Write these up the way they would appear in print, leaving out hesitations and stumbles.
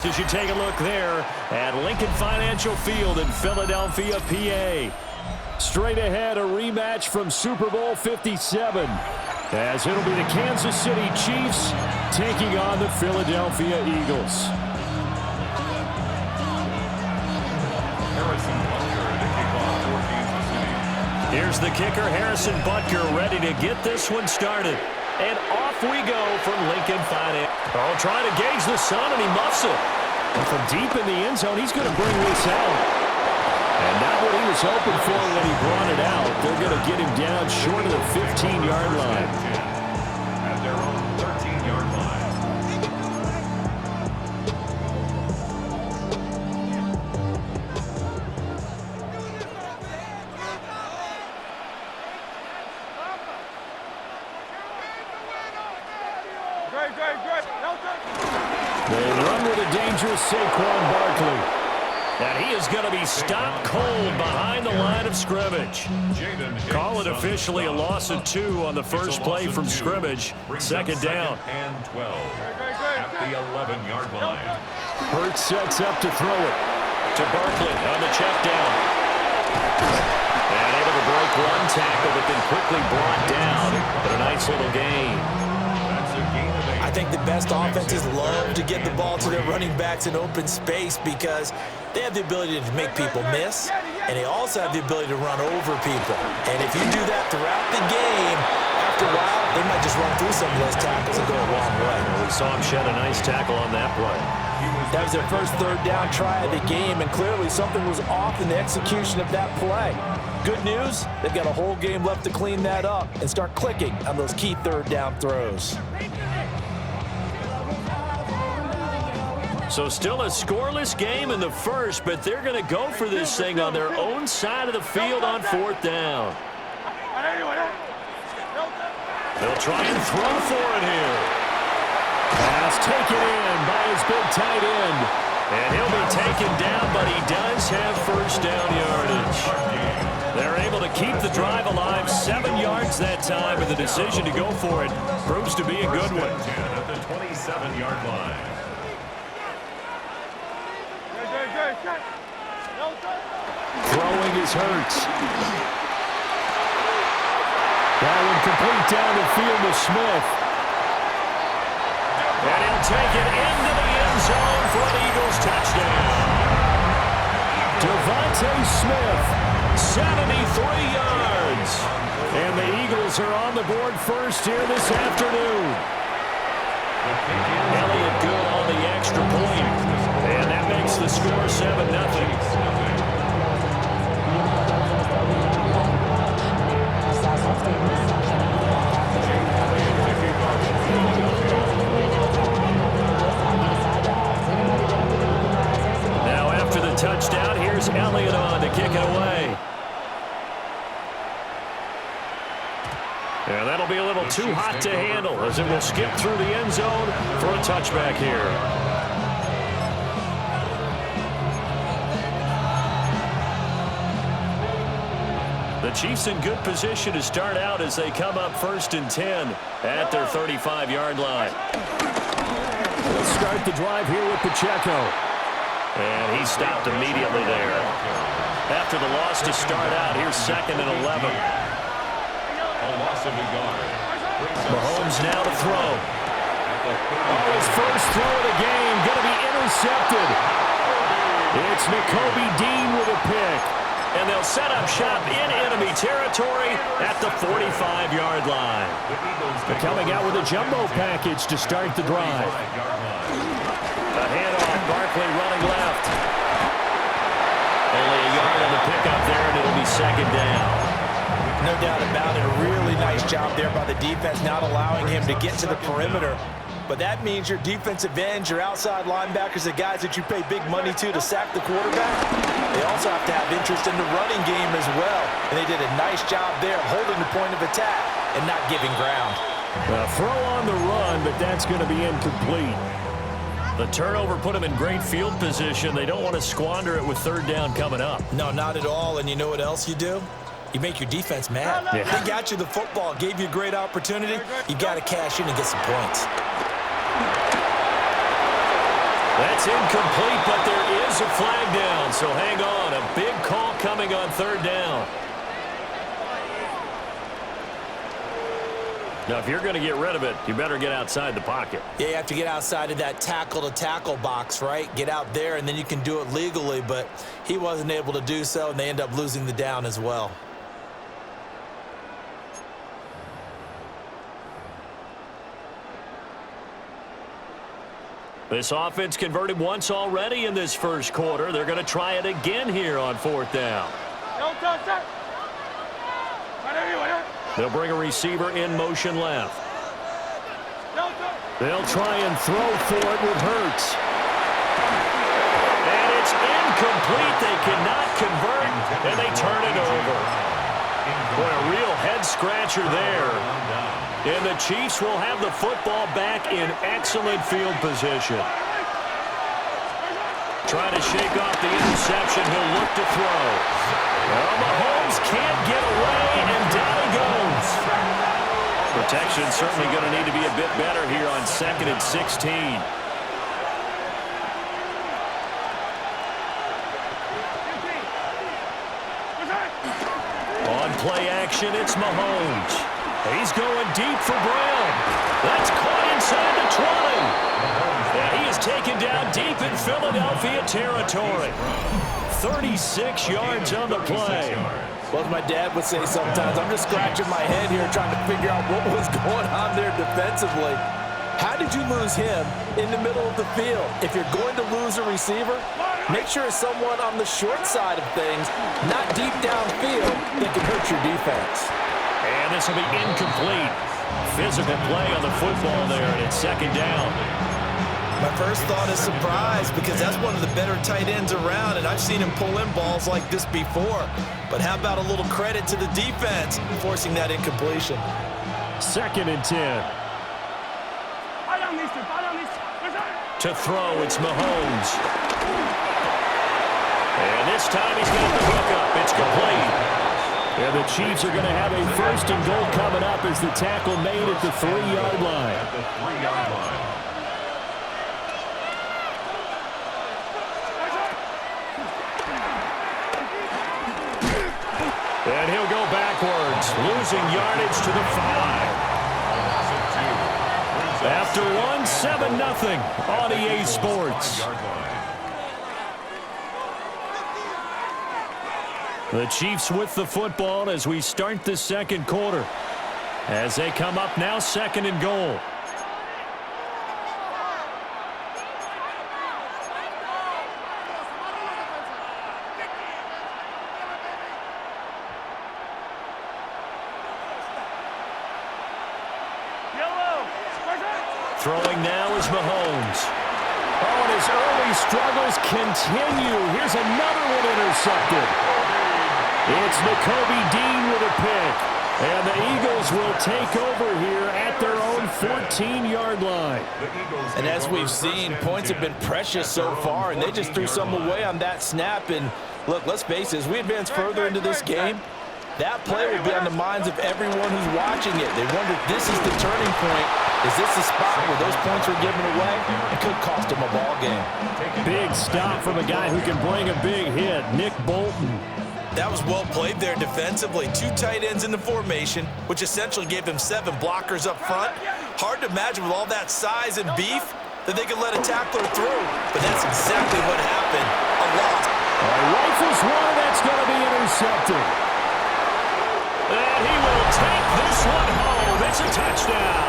As you take a look there at Lincoln Financial Field in Philadelphia, PA. Straight ahead, a rematch from Super Bowl 57. As it'll be the Kansas City Chiefs taking on the Philadelphia Eagles. Here's the kicker, Harrison Butker, ready to get this one started. And off we go from Lincoln Finance. Oh, trying to gauge the sun, and he muffs it. And from deep in the end zone, he's going to bring this out. And not what he was hoping for when he brought it out. They're going to get him down short of the 15-yard line. At their own 13-yard line. They run with a dangerous Saquon Barkley. And he is going to be stopped cold behind the line of scrimmage. Call it officially a loss of 2 on the first play from scrimmage. Second down. And 12 at the 11-yard line. Hurts sets up to throw it to Barkley on the check down. And able to break one tackle, but then quickly brought down. But a nice little gain. I think the best offenses love to get the ball to their running backs in open space because they have the ability to make people miss, and they also have the ability to run over people. And if you do that throughout the game, after a while, they might just run through some of those tackles and go a long way. We saw him shed a nice tackle on that play. That was their first third down try of the game, and clearly something was off in the execution of that play. Good news, they've got a whole game left to clean that up and start clicking on those key third down throws. So still a scoreless game in the first, but they're going to go for this thing on their own side of the field on fourth down. They'll try and throw for it here. Pass taken in by his big tight end. And he'll be taken down, but he does have first down yardage. They're able to keep the drive alive, 7 yards that time, and the decision to go for it proves to be a good one. At the 27-yard line. Throwing is Hurts. That one complete down the field to Smith. And he'll take it into the end zone for an Eagles touchdown. Devontae Smith, 73 yards. And the Eagles are on the board first here this afternoon. Elliott good on the extra point. And that makes the score 7-0. Now after the touchdown, here's Elliott on to kick it away. And that'll be a little too hot to handle as it will skip through the end zone for a touchback here. The Chiefs in good position to start out as they come up 1st and 10 at their 35-yard line. They'll start the drive here with Pacheco. And he stopped immediately there. After the loss to start out, here's 2nd and 11. Mahomes now to throw. Oh, his first throw of the game going to be intercepted. It's Nakobe Dean with a pick. And they'll set up shop in enemy territory at the 45-yard line. They're coming out with a jumbo package to start the drive. A handoff, Barkley running left. Only a yard on the pickup there, and it'll be 2nd down. No doubt about it, a really nice job there by the defense, not allowing him to get to the perimeter. But that means your defensive ends, your outside linebackers, the guys that you pay big money to sack the quarterback, they also have to have interest in the running game as well. And they did a nice job there of holding the point of attack and not giving ground. Throw on the run, but that's going to be incomplete. The turnover put them in great field position. They don't want to squander it with 3rd down coming up. No, not at all. And you know what else you do? You make your defense mad. Yeah. They got you the football, gave you a great opportunity. You got to cash in and get some points. That's incomplete, but there is a flag down. So hang on. A big call coming on third down. Now, if you're going to get rid of it, you better get outside the pocket. Yeah, you have to get outside of that tackle-to-tackle box, right? Get out there, and then you can do it legally, but he wasn't able to do so, and they end up losing the down as well. This offense converted once already in this first quarter. They're going to try it again here on fourth down. They'll bring a receiver in motion left. They'll try and throw for it with Hurts. And it's incomplete. They cannot convert, and they turn it over. Boy, a real head-scratcher there. And the Chiefs will have the football back in excellent field position. Trying to shake off the interception. He'll look to throw. Well, Mahomes can't get away, and down he goes. Protection certainly going to need to be a bit better here on 2nd and 16. On play action, it's Mahomes. He's going deep for Brown. That's caught inside the 20. And he is taken down deep in Philadelphia territory. 36 yards on the play. Well, as my dad would say sometimes, I'm just scratching my head here trying to figure out what was going on there defensively. How did you lose him in the middle of the field? If you're going to lose a receiver, make sure it's someone on the short side of things, not deep downfield, that can hurt your defense. And this will be incomplete. Physical play on the football there, and it's 2nd down. My first thought is surprise, because that's one of the better tight ends around, and I've seen him pull in balls like this before. But how about a little credit to the defense forcing that incompletion? 2nd and 10. To throw, it's Mahomes. And this time he's got the hook up. It's complete. And the Chiefs are going to have a 1st and goal coming up as the tackle made at the 3-yard line. And he'll go backwards, losing yardage to the 5. After one, 7-0 on EA Sports. The Chiefs with the football as we start the second quarter. As they come up now, 2nd and goal. Throwing now is Mahomes. Oh, and his early struggles continue. Here's another one intercepted. It's Nakobe Dean with a pick. And the Eagles will take over here at their own 14-yard line. And as we've seen, points have been precious so far, and they just threw some away on that snap. And look, let's face it, as we advance further into this game, that play will be on the minds of everyone who's watching it. They wonder if this is the turning point. Is this the spot where those points were given away? It could cost him a ball game. Big stop from a guy who can bring a big hit, Nick Bolton. That was well played there defensively. 2 tight ends in the formation, which essentially gave him 7 blockers up front. Hard to imagine with all that size and beef that they could let a tackler through. But that's exactly what happened. A loss. Rifles one, that's going to be intercepted. And he will take this one home. It's a touchdown.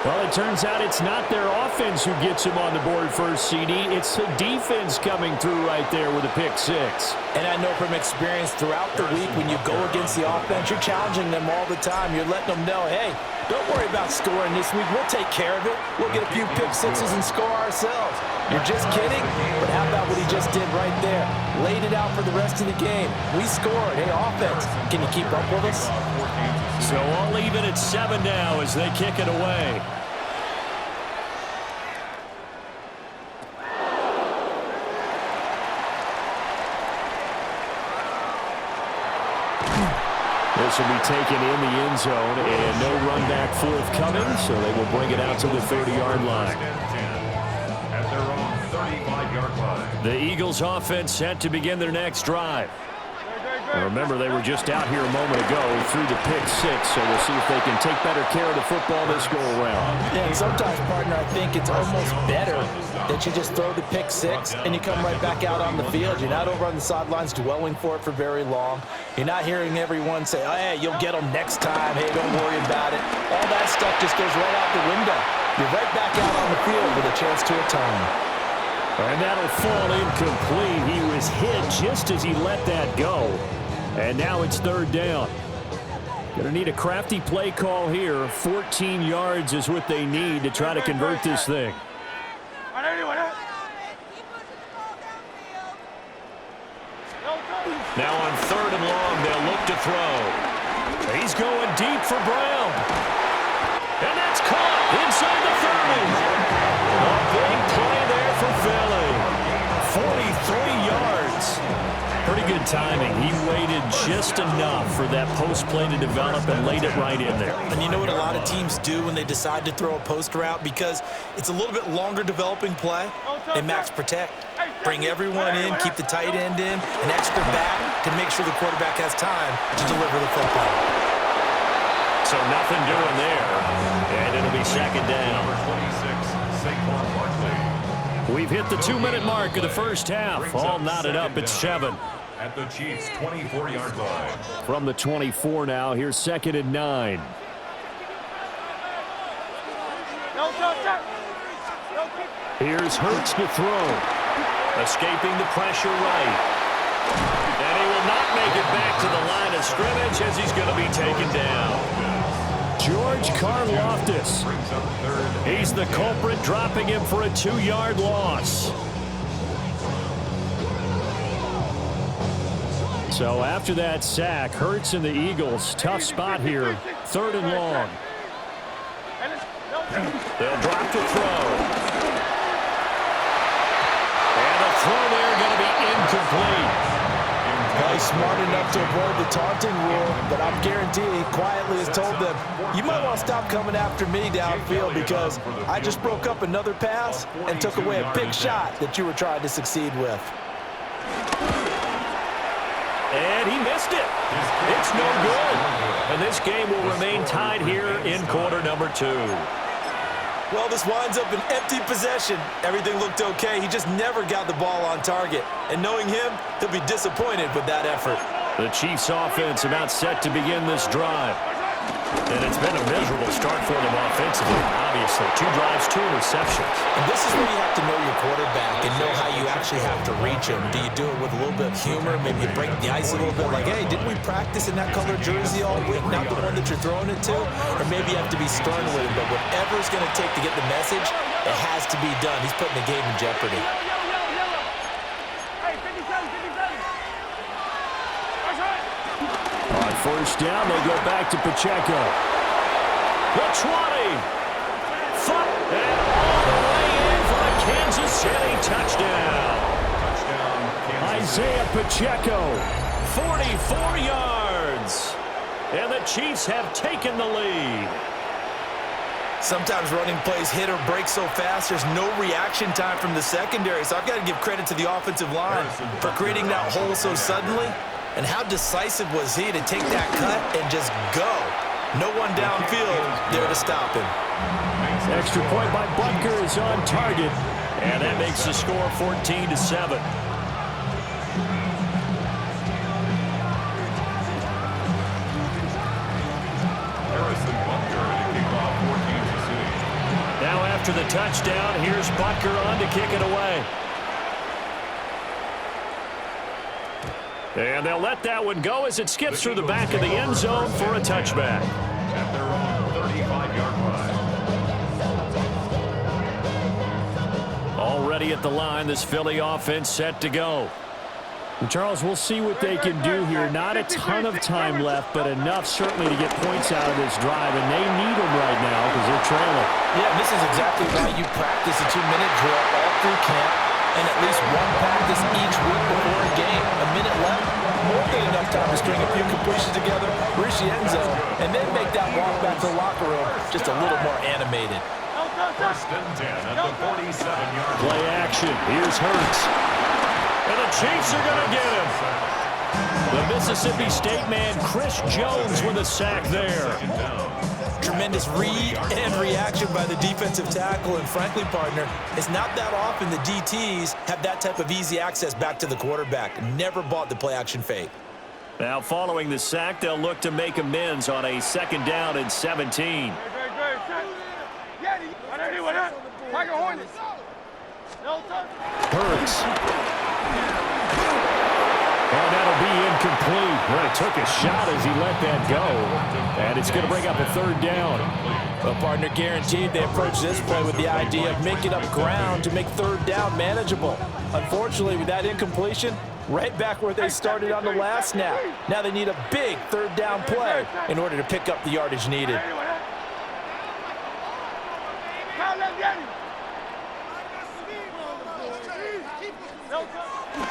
Well, it turns out it's not their offense who gets him on the board first, CD. It's the defense coming through right there with a pick 6. And I know from experience throughout the week, when you go against the offense, you're challenging them all the time. You're letting them know, hey, don't worry about scoring this week. We'll take care of it. We'll get a few pick 6s and score ourselves. You're just kidding? But how about what he just did right there? Laid it out for the rest of the game. We scored. Hey, offense, can you keep up with us? So I'll leave it at 7 now as they kick it away. This will be taken in the end zone, and no run back forthcoming, so they will bring it out to the 30-yard line. At their own 35-yard line. The Eagles offense set to begin their next drive. Remember, they were just out here a moment ago through the pick six, so we'll see if they can take better care of the football this go-around. Yeah, and sometimes, partner, I think it's almost better that you just throw the pick six and you come right back out on the field. You're not over on the sidelines dwelling for it for very long. You're not hearing everyone say, oh, hey, you'll get them next time. Hey, don't worry about it. All that stuff just goes right out the window. You're right back out on the field with a chance to atone. And that'll fall incomplete. He was hit just as he let that go. And now it's third down. Going to need a crafty play call here. 14 yards is what they need to try to convert this thing. Now on third and long, they'll look to throw. He's going deep for Brown. And that's caught inside the 30. A big play there for Philly. 43 yards. Pretty good timing. He waited just enough for that post play to develop and laid it right in there. And you know what a lot of teams do when they decide to throw a post route? Because it's a little bit longer developing play. They max protect. Bring everyone in, keep the tight end in, an extra back to make sure the quarterback has time to deliver the football. So nothing doing there. And it'll be second down. We've hit the 2-minute mark of the first half. All knotted up at 7. At the Chiefs' 24-yard line. From the 24 now, here's second and 9. Here's Hurts to throw. Escaping the pressure right. And he will not make it back to the line of scrimmage as he's going to be taken down. George Karlaftis. He's the culprit, dropping him for a 2-yard loss. So after that sack, Hurts and the Eagles, tough spot here. Third and long. They'll drop to throw. And the throw there going to be incomplete. He's smart enough to avoid the taunting rule, but I'm guaranteed he quietly has told them, you might want to stop coming after me downfield because I just broke up another pass and took away a big shot that you were trying to succeed with. And he missed it. It's no good. And this game will remain tied here in quarter number 2. Well, this winds up an empty possession. Everything looked okay. He just never got the ball on target. And knowing him, he'll be disappointed with that effort. The Chiefs offense about set to begin this drive. And it's been a miserable start for them offensively, obviously. 2 drives, 2 interceptions. And this is where you have to know your quarterback and know how you actually have to reach him. Do you do it with a little bit of humor? Maybe you break the ice a little bit like, hey, didn't we practice in that colored jersey all week, not the one that you're throwing it to? Or maybe you have to be stern with him. But whatever it's going to take to get the message, it has to be done. He's putting the game in jeopardy. On first down, they go back to Pacheco. The 20. And all the way in for a Kansas City touchdown. Isaiah Pacheco, 44 yards. And the Chiefs have taken the lead. Sometimes running plays hit or break so fast, there's no reaction time from the secondary. So I've got to give credit to the offensive line for creating that hole so suddenly. And how decisive was he to take that cut and just go? No one downfield there to stop him. Extra point by Butker is on target. And that makes the score 14-7. Now after the touchdown, here's Butker on to kick it away. And they'll let that one go as it skips through the back of the end zone for a touchback. At their own 35-yard line. Already at the line, this Philly offense set to go. And Charles, we'll see what they can do here. Not a ton of time left, but enough certainly to get points out of this drive, and they need them right now because they're trailing. Yeah, this is exactly why you practice a 2-minute drill all through camp. and at least one practice each week before a game. A minute left, more than enough time to string a few completions together, reach the end zone, and then make that walk back to the locker room just a little more animated. First and 10 at the 47-yard line. Play action. Here's Hurts. And the Chiefs are going to get him. The Mississippi State man, Chris Jones, with a sack there. Tremendous read and reaction by the defensive tackle, and frankly, partner, it's not that often the DTs have that type of easy access back to the quarterback. Never bought the play-action fake. Now, following the sack, they'll look to make amends on a 2nd down and 17. Hurts. And that'll be incomplete. Well, he took a shot as he let that go. And it's going to bring up a 3rd down. Well, partner, guaranteed they approach this play with the idea of making up ground to make 3rd down manageable. Unfortunately, with that incompletion, right back where they started on the last snap. Now they need a big 3rd down play in order to pick up the yardage needed.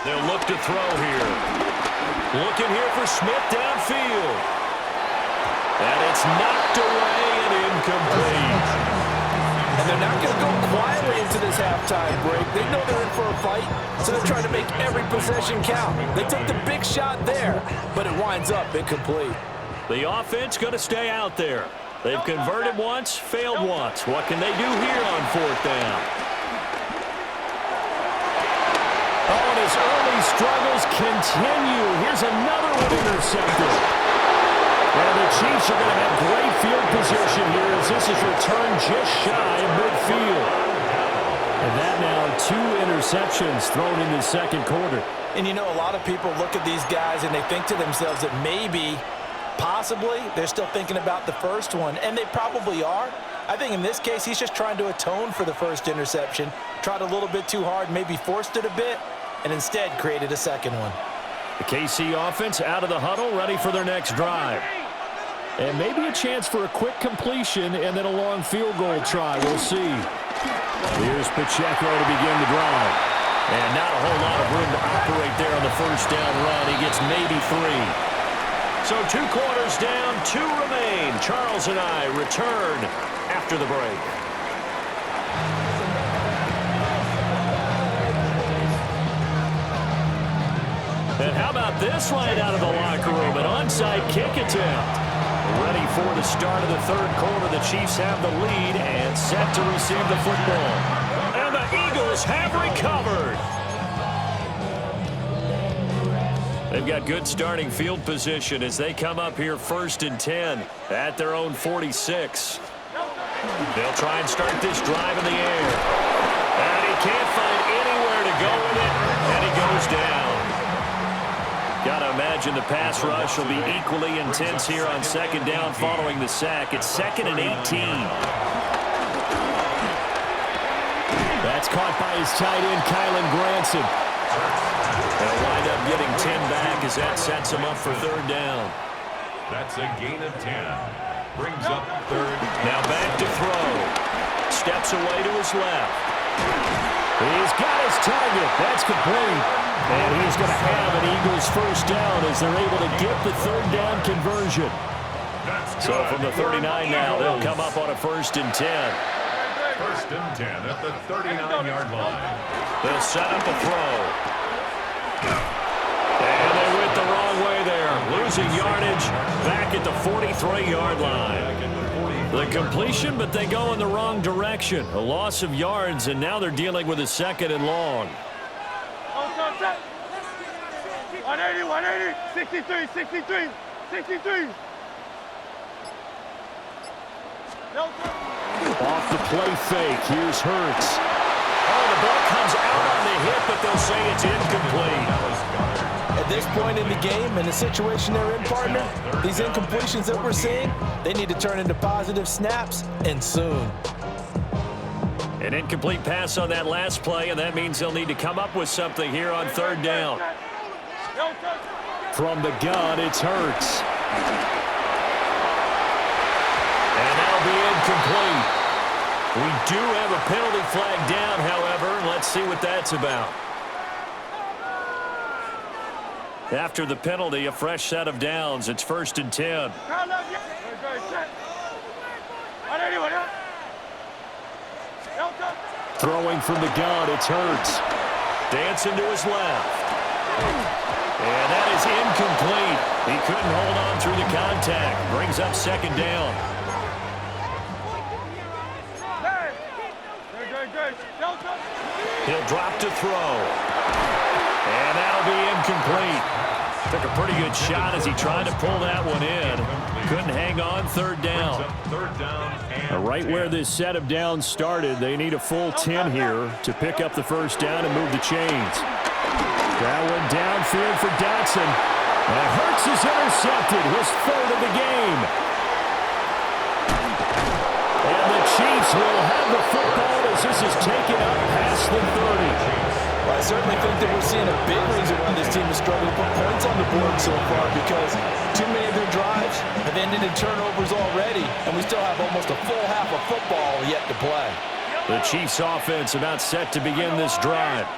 They'll look to throw here. Looking here for Smith downfield. And it's knocked away and incomplete. And they're not going to go quietly into this halftime break. They know they're in for a fight, so they're trying to make every possession count. They took the big shot there, but it winds up incomplete. The offense going to stay out there. They've converted once, failed once. What can they do here on 4th down? Oh, and his early struggles continue. Here's another one intercepted. And the Chiefs are going to have great field position here as this is returned just shy of midfield. And that now 2 interceptions thrown in the 2nd quarter. And you know, a lot of people look at these guys and they think to themselves that maybe, possibly, they're still thinking about the first one, and they probably are. I think in this case, he's just trying to atone for the first interception, tried a little bit too hard, maybe forced it a bit, and instead created a 2nd one. The KC offense out of the huddle, ready for their next drive. And maybe a chance for a quick completion and then a long field goal try. We'll see. Here's Pacheco to begin the drive. And not a whole lot of room to operate there on the 1st down run. He gets maybe 3. So 2 quarters down, 2 remain. Charles and I return after the break. And how about this right out of the locker room? An onside kick attempt. Ready for the start of the 3rd quarter. The Chiefs have the lead and set to receive the football. And the Eagles have recovered. They've got good starting field position as they come up here 1st and 10 at their own 46. They'll try and start this drive in the air. And he can't find anywhere to go with it, and he goes down. Got to imagine the pass rush will be equally intense here on 2nd down following the sack. It's 2nd and 18. That's caught by his tight end, Kylan Granson. They'll wind up getting 10 back as that sets him up for 3rd down. That's a gain of 10. Brings up 3rd. Now back to throw. Steps away to his left. He's got his target. That's complete. And he's going to have an Eagles 1st down as they're able to get the 3rd down conversion. So from the 39 now, they'll come up on a 1st and 10. 1st and 10 at the 39-yard line. They'll set up a throw. And they went the wrong way there. Losing yardage back at the 43-yard line. The completion, but they go in the wrong direction. A loss of yards, and now they're dealing with a 2nd and long. 180, 180, 63, 63, 63. Off the play fake, here's Hurts. Oh, the ball comes out on the hit, but they'll say it's incomplete. At this point in the game, in the situation they're in, partner, these incompletions that we're seeing, they need to turn into positive snaps, and soon. An incomplete pass on that last play, and that means they'll need to come up with something here on 3rd down. From the gun, it's Hurts. And that'll be incomplete. We do have a penalty flag down, however. Let's see what that's about. After the penalty, a fresh set of downs. It's 1st and 10. Throwing from the gun, it's Hurts. Dancing to his left. And that is incomplete. He couldn't hold on through the contact. Brings up 2nd down. He'll drop to throw. And that'll be incomplete. Took a pretty good shot as he tried to pull that one in. Couldn't hang on 3rd down. Right where this set of downs started, they need a full 10 here to pick up the 1st down and move the chains. That one downfield for Dotson. And Hurts is intercepted, his 3rd of the game. And the Chiefs will have the football as this is taken up past the 30. Well, I certainly think that we're seeing a big reason why this team has struggled to put points on the board so far, because too many of their drives have ended in turnovers already, and we still have almost a full half of football yet to play. The Chiefs offense about set to begin this drive.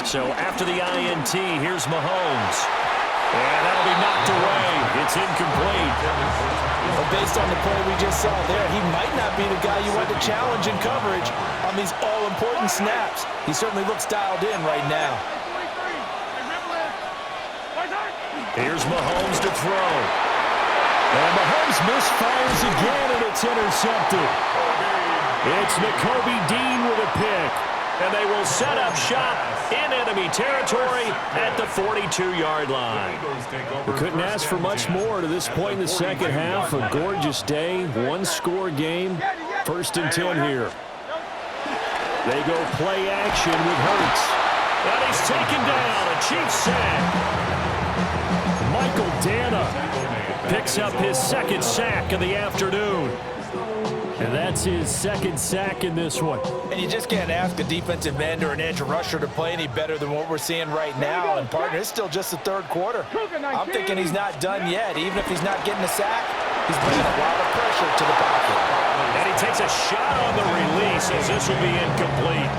So after the INT, here's Mahomes. And that'll be knocked away. It's incomplete. Well, based on the play we just saw there, he might not be the guy you want to challenge in coverage on these all-important snaps. He certainly looks dialed in right now. Here's Mahomes to throw. And Mahomes misfires again, and it's intercepted. It's Nakobe Dean with a pick. And they will set up shop in enemy territory at the 42-yard line. We couldn't ask for much more to this point in the second half. A gorgeous day, one-score game. 1st and 10 here. They go play action with Hurts. And he's taken down, a Chiefs sack. Michael Dana picks up his 2nd sack of the afternoon. And that's his 2nd sack in this one. And you just can't ask a defensive end or an edge rusher to play any better than what we're seeing right now. And, partner, it's still just the 3rd quarter. I'm thinking he's not done yet. Even if he's not getting a sack, he's bringing a lot of pressure to the pocket. And he takes a shot on the release as this will be incomplete.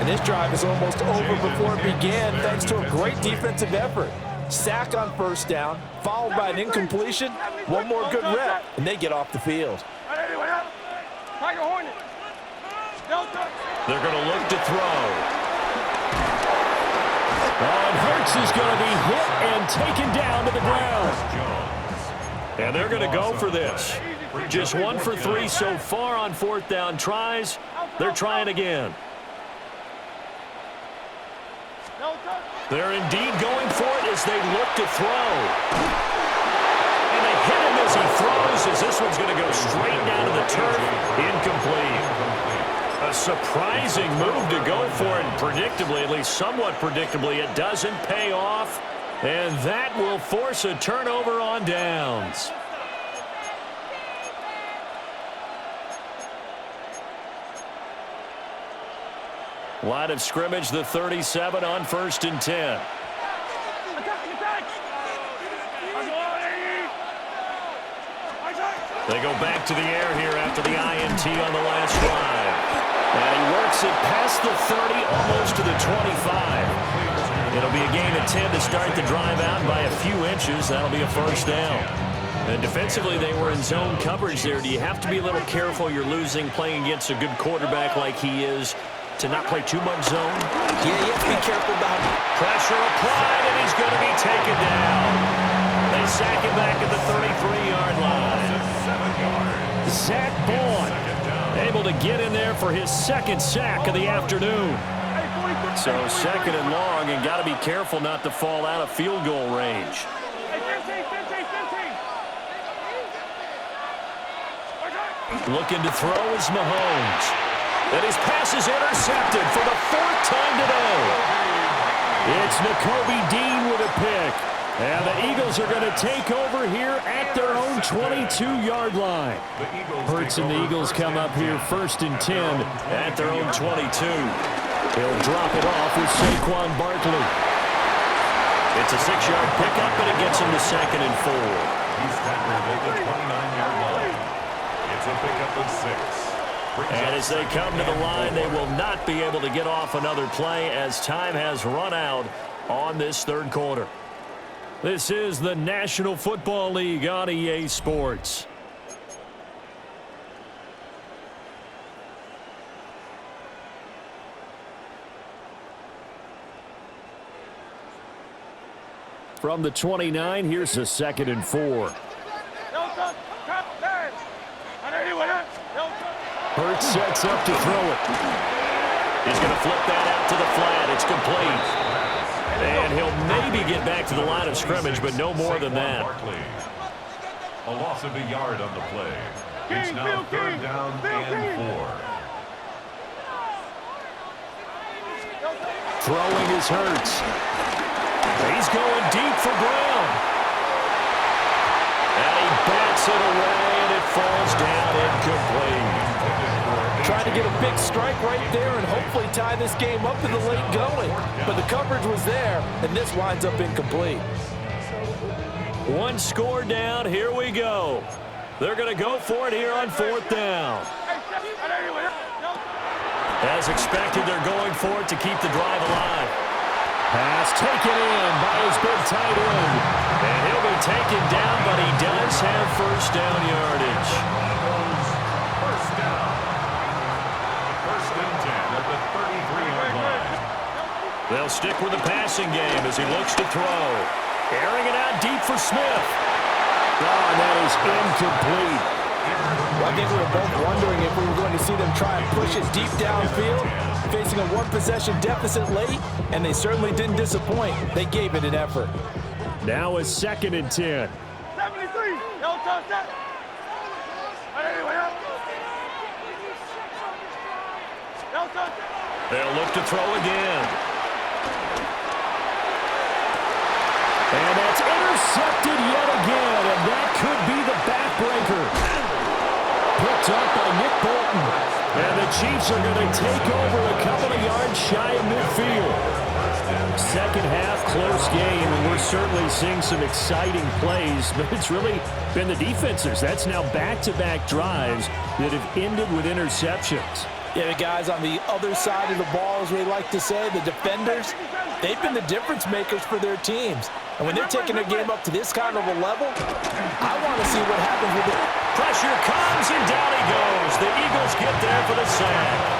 And this drive is almost over before it began thanks to a great defensive effort. Sack on 1st down, followed by an incompletion, one more good rep, and they get off the field. They're going to look to throw. And Hurts is going to be hit and taken down to the ground. And they're going to go for this. Just 1 for 3 so far on 4th down tries. They're trying again. They're indeed going for it as they look to throw. And they hit him as he throws, as this one's going to go straight down to the turf. Incomplete. A surprising move to go for it, and predictably, at least somewhat predictably, it doesn't pay off. And that will force a turnover on downs. Line of scrimmage, the 37 on 1st and 10. They go back to the air here after the INT on the last drive. And he works it past the 30, almost to the 25. It'll be a gain of 10 to start the drive out by a few inches. That'll be a 1st down. And defensively, they were in zone coverage there. Do you have to be a little careful? You're losing playing against a good quarterback like he is to not play too much zone? Yeah, you have to be careful about it. Pressure applied, and he's going to be taken down. They sack him back at the 33-yard line. Zach Bourne able to get in there for his 2nd sack of the afternoon. So 2nd and long, and got to be careful not to fall out of field goal range. Looking to throw is Mahomes. And his pass is intercepted for the 4th time today. It's Nakobe Dean with a pick. And the Eagles are going to take over here at their own 22-yard line. Hurts and the Eagles come up here 1st and 10 at their own 22. He'll drop it off with Saquon Barkley. It's a 6-yard pickup, but it gets him to 2nd and 4. He's tackled at the 29-yard line. It's a pickup of 6. And as they come to the line, they will not be able to get off another play as time has run out on this third quarter. This is the National Football League on EA Sports. From the 29, here's a 2nd and 4. Hurts sets up to throw it. He's going to flip that out to the flat. It's complete. And he'll maybe get back to the line of scrimmage, but no more than that. A loss of a yard on the play. It's now 3rd down and 4. Throwing is Hurts. He's going deep for Brown. And he bats it away, and it falls down incomplete. Trying to get a big strike right there and hopefully tie this game up in the late going. But the coverage was there, and this winds up incomplete. One score down. Here we go. They're going to go for it here on 4th down. As expected, they're going for it to keep the drive alive. Pass taken in by his big tight end. And he'll be taken down, but he does have first down yardage. First down. 1st and 10 at the 33-yard line. They'll stick with the passing game as he looks to throw. Airing it out deep for Smith. Oh, and that is incomplete. Well, I think we were both wondering if we were going to see them try and push it deep downfield, facing a one-possession deficit late, and they certainly didn't disappoint. They gave it an effort. Now a 2nd and 10. 73. Yo, touch that. They'll look to throw again. And that's intercepted yet again, and that could be the backbreaker. Picked up by Nick Bolton. And the Chiefs are going to take over a couple of yards shy of midfield. Second half, close game, and we're certainly seeing some exciting plays, but it's really been the defenses. That's now back-to-back drives that have ended with interceptions. Yeah, the guys on the other side of the ball, as we like to say, the defenders, they've been the difference makers for their teams. And when they're taking their game up to this kind of a level, I want to see what happens with it. Pressure comes, and down he goes. The Eagles get there for the sack.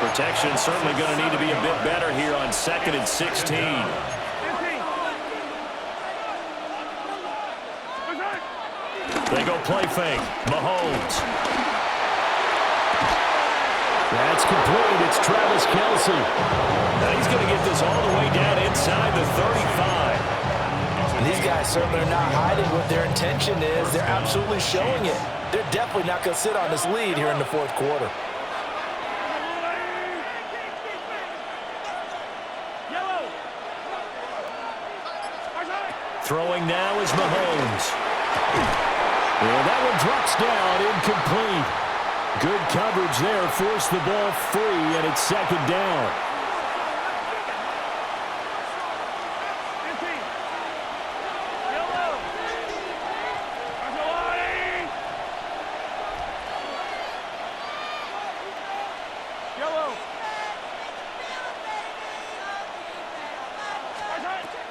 Protection certainly going to need to be a bit better here on 2nd and 16. They go play fake. Mahomes. That's complete. It's Travis Kelce. Now he's going to get this all the way down inside the 35. These guys certainly are not hiding what their intention is. They're absolutely showing it. They're definitely not going to sit on this lead here in the 4th quarter. Throwing now is Mahomes. And that one drops down, incomplete. Good coverage there, forced the ball free, and it's 2nd down.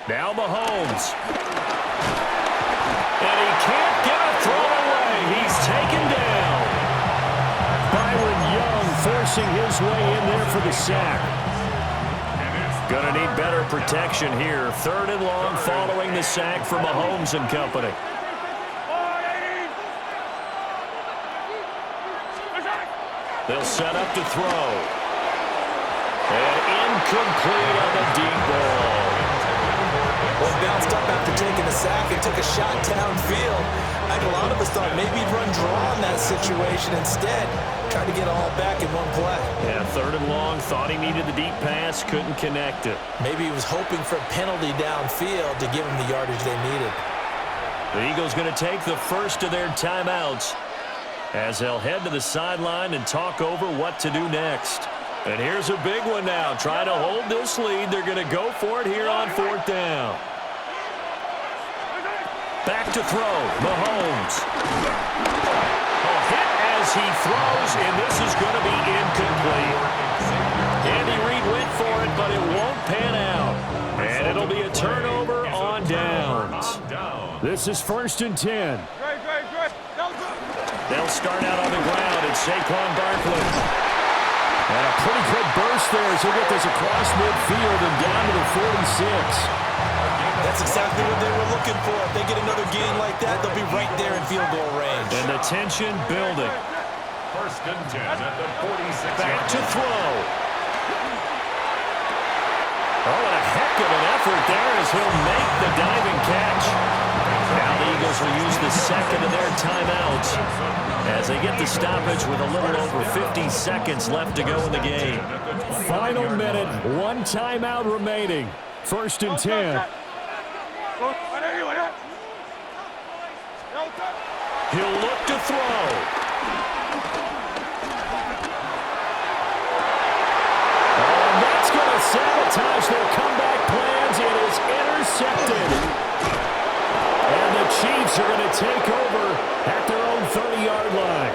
Now Mahomes. And he can't get a throw away. He's taken down. Byron Young forcing his way in there for the sack. Gonna need better protection here. 3rd and long following the sack for Mahomes and company. They'll set up to throw. And incomplete on the deep ball. Well, bounced up after taking the sack and took a shot downfield. I think a lot of us thought maybe he'd run draw in that situation instead. Tried to get all back in one play. Yeah, 3rd and long, thought he needed the deep pass, couldn't connect it. Maybe he was hoping for a penalty downfield to give him the yardage they needed. The Eagles going to take the first of their timeouts as they'll head to the sideline and talk over what to do next. And here's a big one now. Trying to hold this lead. They're going to go for it here on 4th down. Back to throw. Mahomes. A hit as he throws, and this is going to be incomplete. Andy Reid went for it, but it won't pan out. And it'll be a turnover on downs. This is 1st and 10. They'll start out on the ground at Saquon Barkley. And a pretty good burst there as he'll get this across midfield and down to the 46. That's exactly what they were looking for. If they get another gain like that, they'll be right there in field goal range. And the tension building. 1st and 10 at the 46. Back to throw. Oh, and a heck of an effort there as he'll make the diving catch. Now the Eagles will use the second of their timeouts as they get the stoppage with a little over 50 seconds left to go in the game. Final minute, 1 timeout remaining. 1st and 10. He'll look to throw. And that's going to sabotage their comeback plans. It is intercepted. And the Chiefs are going to take over at their own 30-yard line.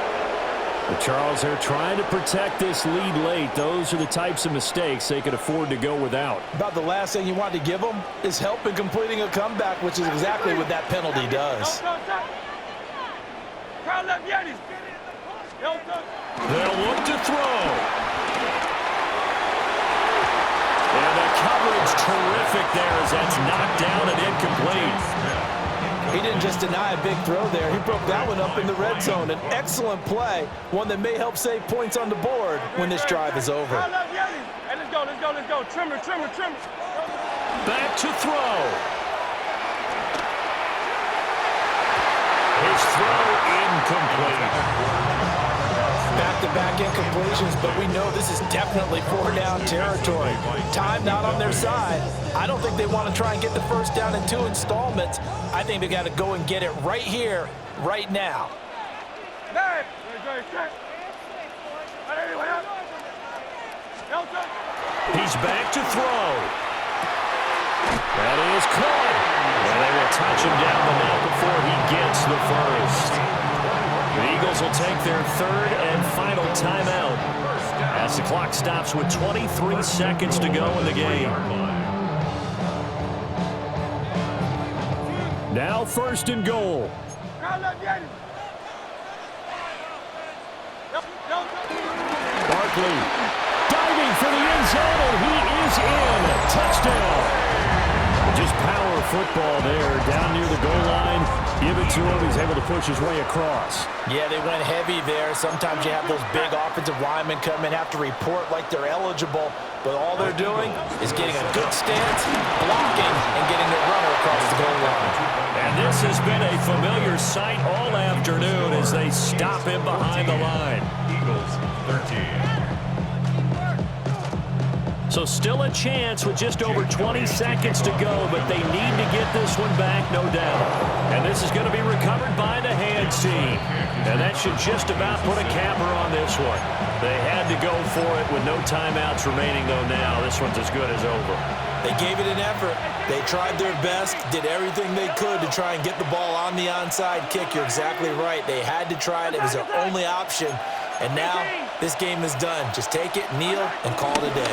But Charles, they're trying to protect this lead late. Those are the types of mistakes they could afford to go without. About the last thing you want to give them is help in completing a comeback, which is exactly what that penalty does. They'll look to throw. And the coverage terrific there as that's knocked down and incomplete. He didn't just deny a big throw there. He broke that one up in the red zone. An excellent play, one that may help save points on the board when this drive is over. Hey, let's go. Trimmer. Back to throw. His throw incomplete. Back-to-back incompletions, but we know this is definitely 4-down territory. Time not on their side. I don't think they want to try and get the first down in 2 installments. I think they got to go and get it right here, right now. He's back to throw. That is caught. And they will touch him down the net before he gets the first. The Eagles will take their 3rd and final timeout as the clock stops with 23 seconds to go in the game. Now 1st and goal. Barkley diving for the end zone, and he is in. Touchdown. Just power football there down near the goal line. Give it to him. He's able to push his way across. Yeah, they went heavy there. Sometimes you have those big offensive linemen come in, have to report like they're eligible, but all they're doing is getting a good stance, blocking, and getting the runner across the goal line. And this has been a familiar sight all afternoon as they stop him behind the line. Eagles 13. So still a chance with just over 20 seconds to go, but they need to get this one back, no doubt. And this is going to be recovered by the hands team. And that should just about put a capper on this one. They had to go for it with no timeouts remaining, though now. This one's as good as over. They gave it an effort. They tried their best, did everything they could to try and get the ball on the onside kick. You're exactly right. They had to try it. It was their only option. And now this game is done. Just take it, kneel, and call it a day.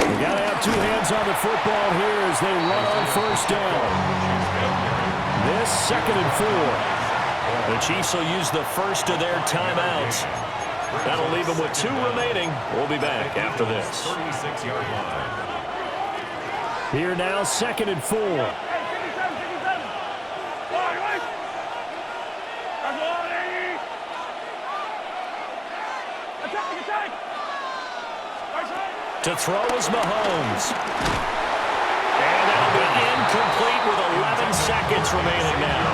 You got to have 2 hands on the football here as they run on 1st down. This 2nd and 4. The Chiefs will use the first of their timeouts. That'll leave them with 2 remaining. We'll be back after this. 36-yard line. Here now, 2nd and 4. To throw is Mahomes. And that'll be incomplete with 11 seconds remaining now.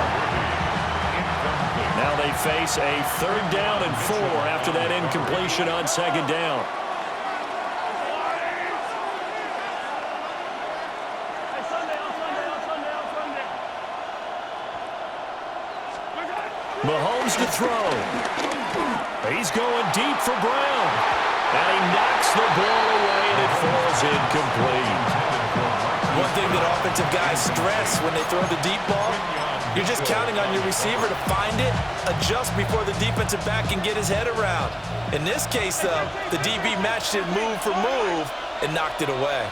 Now they face a 3rd down and 4 after that incompletion on 2nd down. Mahomes to throw. He's going deep for Brown. And he knocks the ball away, and it falls incomplete. One thing that offensive guys stress when they throw the deep ball, you're just counting on your receiver to find it, adjust before the defensive back can get his head around. In this case, though, the DB matched it move for move and knocked it away.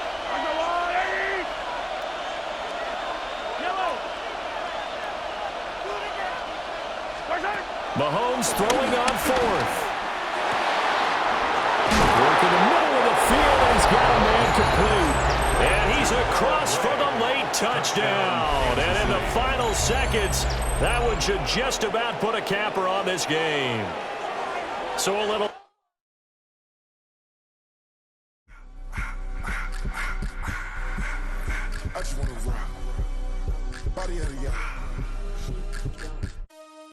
Mahomes throwing on fourth. Work in the middle of the field, and he's got a man complete. And he's across for the late touchdown. And in the final seconds, that one should just about put a capper on this game. So a little... I just want to rock. Body out of y'all.